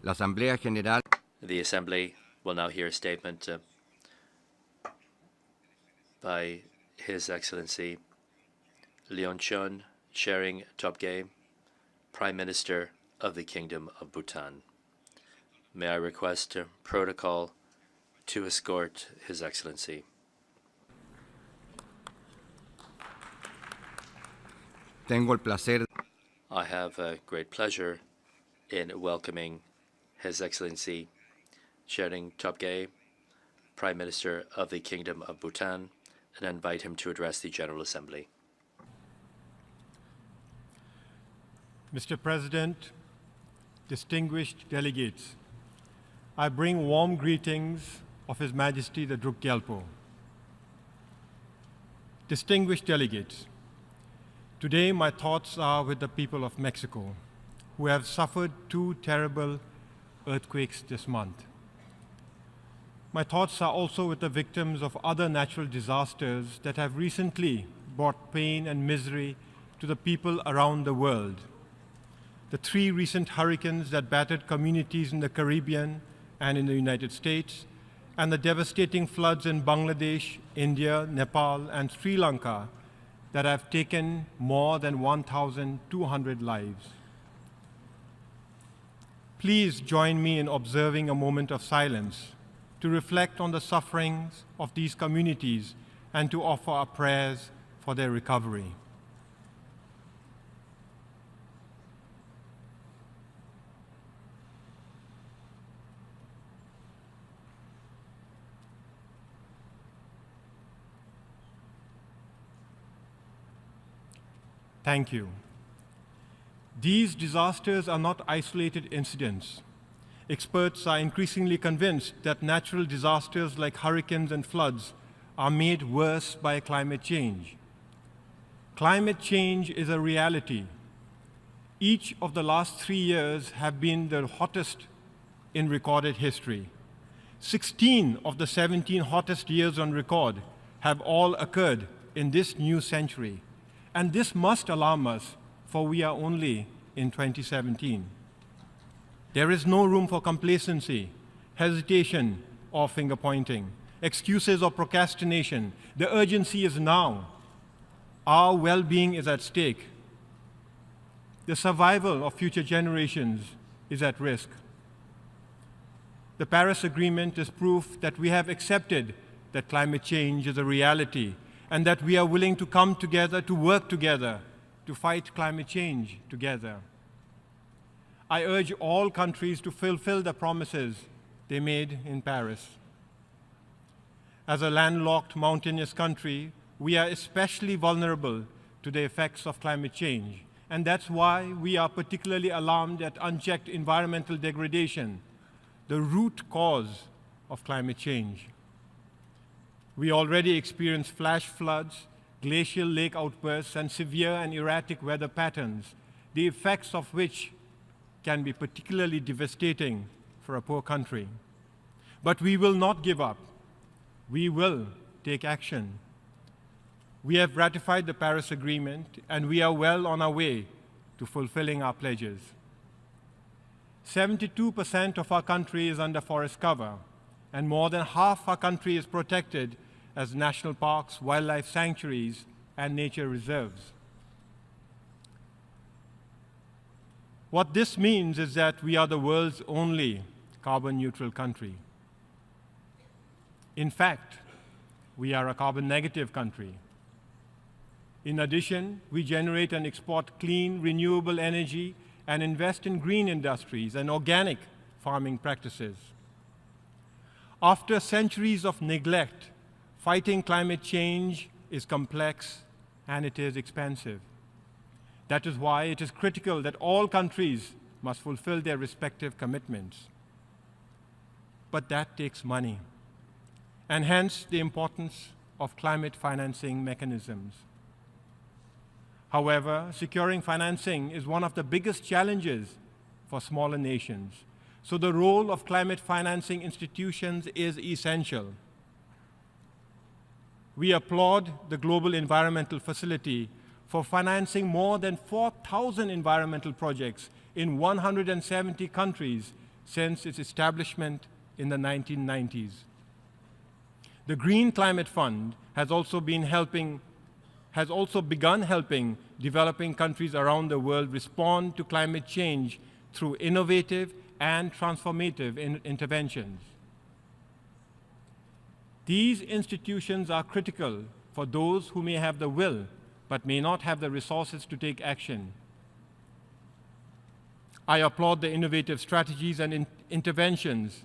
La Asamblea General. The Assembly will now hear a statement by His Excellency Leonchon Tshering Tobgay, Prime Minister of the Kingdom of Bhutan. May I request protocol to escort His Excellency. Tengo el placer. I have a great pleasure in welcoming His Excellency Tshering Tobgay, Prime Minister of the Kingdom of Bhutan, and invite him to address the General Assembly. Mr. President, distinguished delegates, I bring warm greetings of His Majesty the Druk Gyalpo. Distinguished delegates, today my thoughts are with the people of Mexico, who have suffered 2 terrible earthquakes this month. My thoughts are also with the victims of other natural disasters that have recently brought pain and misery to the people around the world. The 3 recent hurricanes that battered communities in the Caribbean and in the United States, and the devastating floods in Bangladesh, India, Nepal, and Sri Lanka that have taken more than 1,200 lives. Please join me in observing a moment of silence to reflect on the sufferings of these communities and to offer our prayers for their recovery. Thank you. These disasters are not isolated incidents. Experts are increasingly convinced that natural disasters like hurricanes and floods are made worse by climate change. Climate change is a reality. Each of the last 3 years have been the hottest in recorded history. 16 of the 17 hottest years on record have all occurred in this new century. And this must alarm us, for we are only in 2017. There is no room for complacency, hesitation, or finger-pointing, excuses or procrastination. The urgency is now. Our well-being is at stake. The survival of future generations is at risk. The Paris Agreement is proof that we have accepted that climate change is a reality and that we are willing to come together, to work together, to fight climate change together. I urge all countries to fulfill the promises they made in Paris. As a landlocked mountainous country, we are especially vulnerable to the effects of climate change, and that's why we are particularly alarmed at unchecked environmental degradation, the root cause of climate change. We already experience flash floods, glacial lake outbursts, and severe and erratic weather patterns, the effects of which can be particularly devastating for a poor country. But we will not give up. We will take action. We have ratified the Paris Agreement, and we are well on our way to fulfilling our pledges. 72% of our country is under forest cover, and more than half our country is protected as national parks, wildlife sanctuaries, and nature reserves. What this means is that we are the world's only carbon-neutral country. In fact, we are a carbon-negative country. In addition, we generate and export clean, renewable energy and invest in green industries and organic farming practices. After centuries of neglect, fighting climate change is complex and it is expensive. That is why it is critical that all countries must fulfill their respective commitments. But that takes money, and hence the importance of climate financing mechanisms. However, securing financing is one of the biggest challenges for smaller nations, so the role of climate financing institutions is essential. We applaud the Global Environmental Facility for financing more than 4,000 environmental projects in 170 countries since its establishment in the 1990s. The Green Climate Fund has also begun helping developing countries around the world respond to climate change through innovative and transformative interventions. These institutions are critical for those who may have the will but may not have the resources to take action. I applaud the innovative strategies and interventions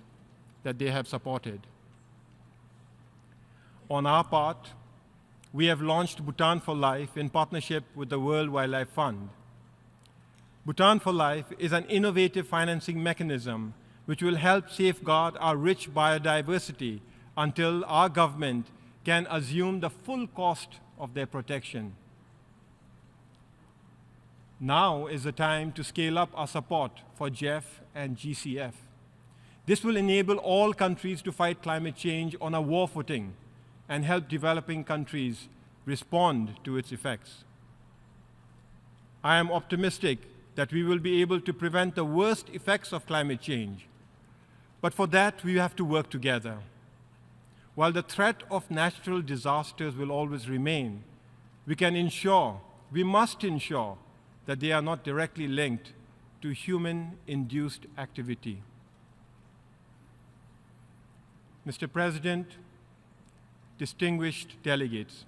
that they have supported. On our part, we have launched Bhutan for Life in partnership with the World Wildlife Fund. Bhutan for Life is an innovative financing mechanism which will help safeguard our rich biodiversity until our government can assume the full cost of their protection. Now is the time to scale up our support for GEF and GCF. This will enable all countries to fight climate change on a war footing and help developing countries respond to its effects. I am optimistic that we will be able to prevent the worst effects of climate change, but for that we have to work together. While the threat of natural disasters will always remain, we must ensure that they are not directly linked to human-induced activity. Mr. President, distinguished delegates,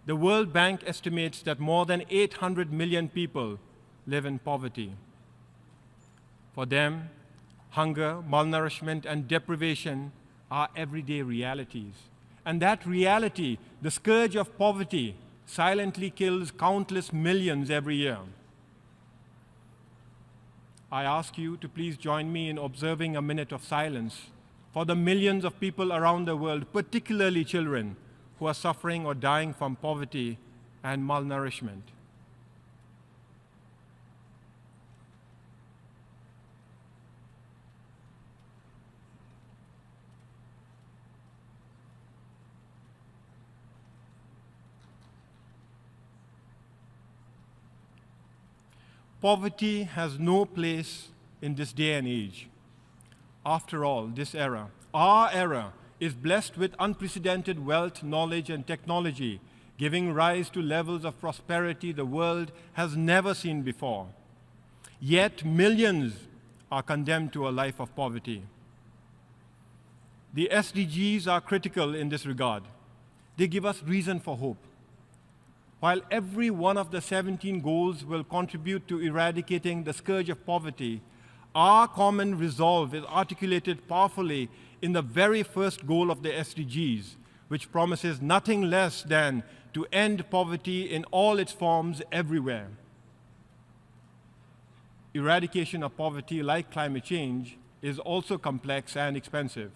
the World Bank estimates that more than 800 million people live in poverty. For them, hunger, malnourishment, and deprivation are everyday realities. And that reality, the scourge of poverty, silently kills countless millions every year. I ask you to please join me in observing a minute of silence for the millions of people around the world, particularly children, who are suffering or dying from poverty and malnourishment. Poverty has no place in this day and age. After all, this era, our era, is blessed with unprecedented wealth, knowledge, and technology, giving rise to levels of prosperity the world has never seen before. Yet millions are condemned to a life of poverty. The SDGs are critical in this regard. They give us reason for hope. While every one of the 17 goals will contribute to eradicating the scourge of poverty, our common resolve is articulated powerfully in the very first goal of the SDGs, which promises nothing less than to end poverty in all its forms everywhere. Eradication of poverty, like climate change, is also complex and expensive.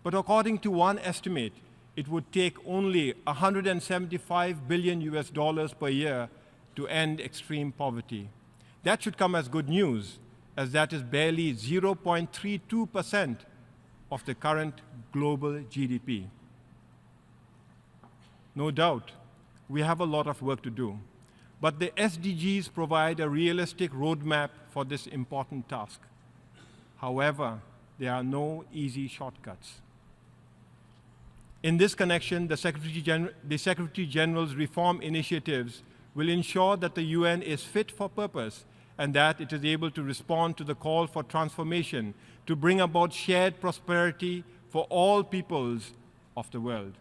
But according to one estimate, it would take only $175 billion per year to end extreme poverty. That should come as good news, as that is barely 0.32% of the current global GDP. No doubt, we have a lot of work to do, but the SDGs provide a realistic roadmap for this important task. However, there are no easy shortcuts. In this connection, the Secretary General's reform initiatives will ensure that the UN is fit for purpose and that it is able to respond to the call for transformation to bring about shared prosperity for all peoples of the world.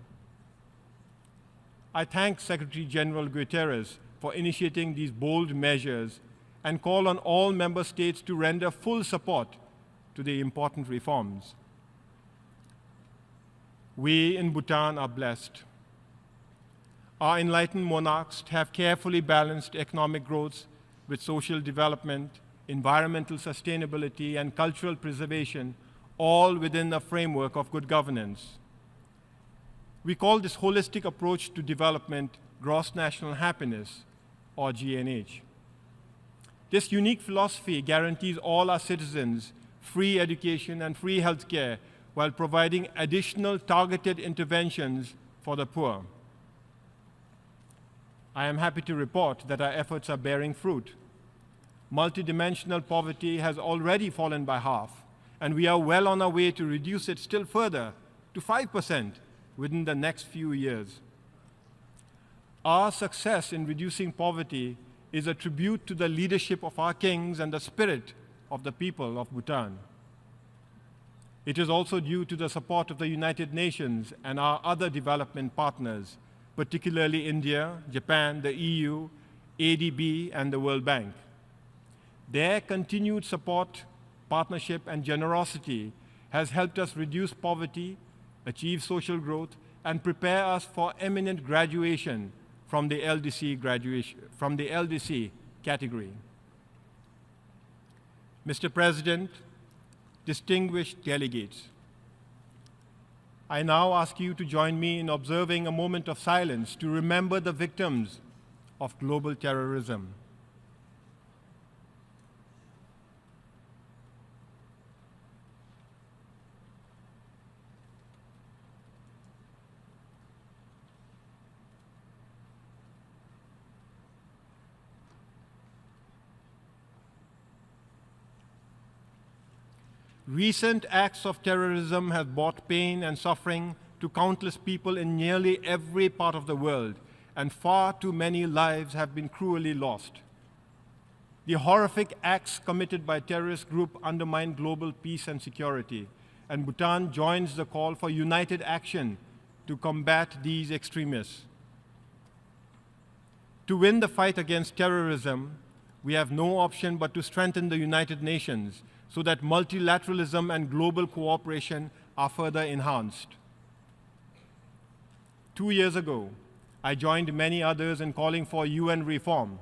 I thank Secretary General Guterres for initiating these bold measures and call on all member states to render full support to the important reforms. We in Bhutan are blessed. Our enlightened monarchs have carefully balanced economic growth with social development, environmental sustainability, and cultural preservation, all within the framework of good governance. We call this holistic approach to development gross national happiness, or GNH. This unique philosophy guarantees all our citizens free education and free healthcare while providing additional targeted interventions for the poor. I am happy to report that our efforts are bearing fruit. multidimensional poverty has already fallen by half, and we are well on our way to reduce it still further to 5% within the next few years. Our success in reducing poverty is a tribute to the leadership of our kings and the spirit of the people of Bhutan. It is also due to the support of the United Nations and our other development partners, particularly India, Japan, the EU, ADB, and the World Bank. Their continued support, partnership, and generosity has helped us reduce poverty, achieve social growth, and prepare us for imminent graduation from the LDC category. Mr. President, distinguished delegates, I now ask you to join me in observing a moment of silence to remember the victims of global terrorism. Recent acts of terrorism have brought pain and suffering to countless people in nearly every part of the world, and far too many lives have been cruelly lost. The horrific acts committed by terrorist groups undermine global peace and security, and Bhutan joins the call for united action to combat these extremists. To win the fight against terrorism, we have no option but to strengthen the United Nations so that multilateralism and global cooperation are further enhanced. 2 years ago, I joined many others in calling for UN reform.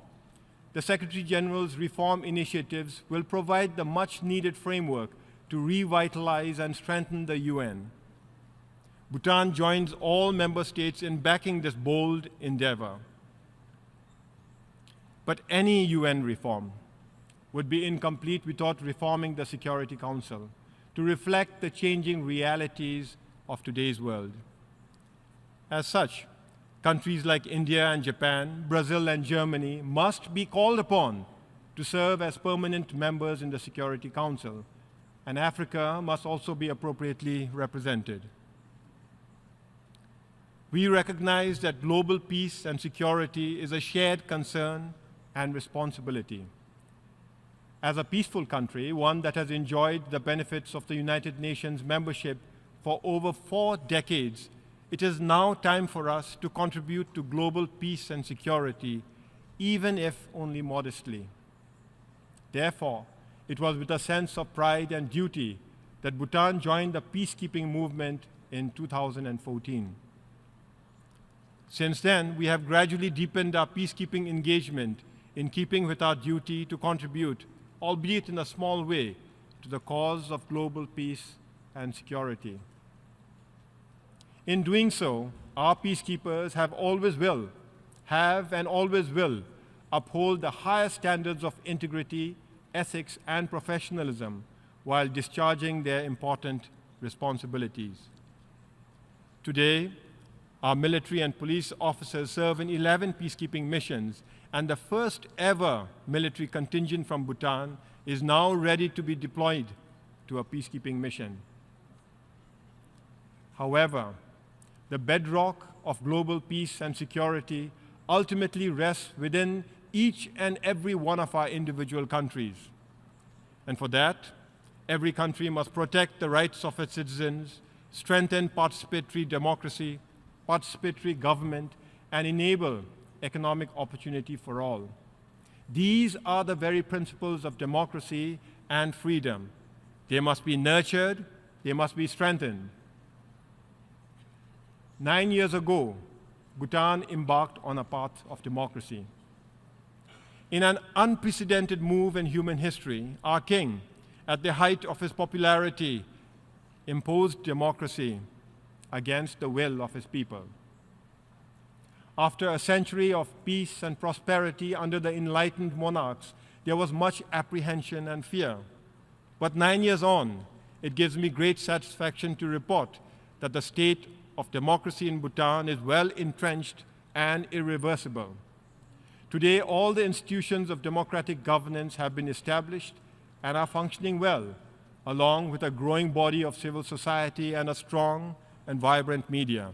The Secretary General's reform initiatives will provide the much-needed framework to revitalize and strengthen the UN. Bhutan joins all member states in backing this bold endeavor. But any UN reform would be incomplete without reforming the Security Council to reflect the changing realities of today's world. As such, countries like India and Japan, Brazil and Germany must be called upon to serve as permanent members in the Security Council, and Africa must also be appropriately represented. We recognize that global peace and security is a shared concern and responsibility. As a peaceful country, one that has enjoyed the benefits of the United Nations membership for over 4 decades, it is now time for us to contribute to global peace and security, even if only modestly. Therefore, it was with a sense of pride and duty that Bhutan joined the peacekeeping movement in 2014. Since then, we have gradually deepened our peacekeeping engagement in keeping with our duty to contribute, albeit in a small way, to the cause of global peace and security. In doing so, our peacekeepers have and always will uphold the highest standards of integrity, ethics, and professionalism while discharging their important responsibilities. Today, our military and police officers serve in 11 peacekeeping missions, and the first ever military contingent from Bhutan is now ready to be deployed to a peacekeeping mission. However, the bedrock of global peace and security ultimately rests within each and every one of our individual countries. And for that, every country must protect the rights of its citizens, strengthen participatory democracy, participatory government, and enable economic opportunity for all. These are the very principles of democracy and freedom. They must be nurtured, they must be strengthened. 9 years ago, Bhutan embarked on a path of democracy. In an unprecedented move in human history, our king, at the height of his popularity, imposed democracy against the will of his people. After a century of peace and prosperity under the enlightened monarchs, there was much apprehension and fear. But 9 years on, it gives me great satisfaction to report that the state of democracy in Bhutan is well entrenched and irreversible. Today, all the institutions of democratic governance have been established and are functioning well, along with a growing body of civil society and a strong and vibrant media.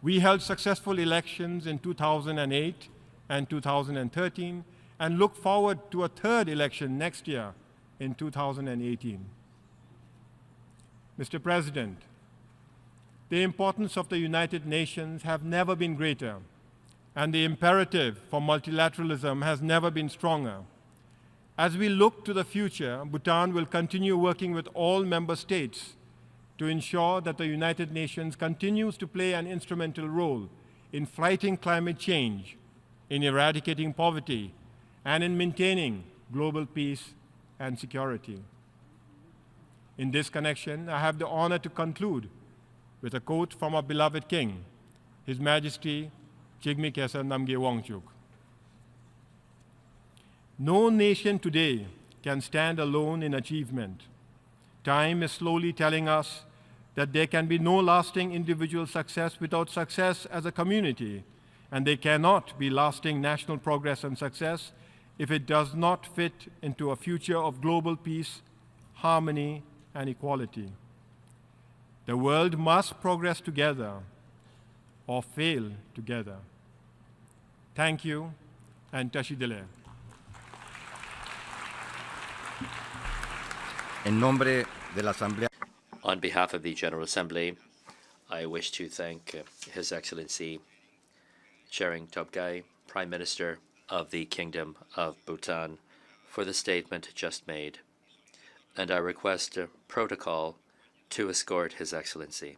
We held successful elections in 2008 and 2013 and look forward to a third election next year in 2018. Mr. President, the importance of the United Nations have never been greater, and the imperative for multilateralism has never been stronger. As we look to the future, Bhutan will continue working with all member states to ensure that the United Nations continues to play an instrumental role in fighting climate change, in eradicating poverty, and in maintaining global peace and security. In this connection, I have the honor to conclude with a quote from our beloved King, His Majesty Jigme Kesa Namgyel Wangchuk. No nation today can stand alone in achievement. Time is slowly telling us that there can be no lasting individual success without success as a community, and there cannot be lasting national progress and success if it does not fit into a future of global peace, harmony, and equality. The world must progress together or fail together. Thank you, and Tashidele. En nombre de la Asamblea. On behalf of the General Assembly, I wish to thank His Excellency Tshering Tobgay, Prime Minister of the Kingdom of Bhutan, for the statement just made, and I request a protocol to escort His Excellency.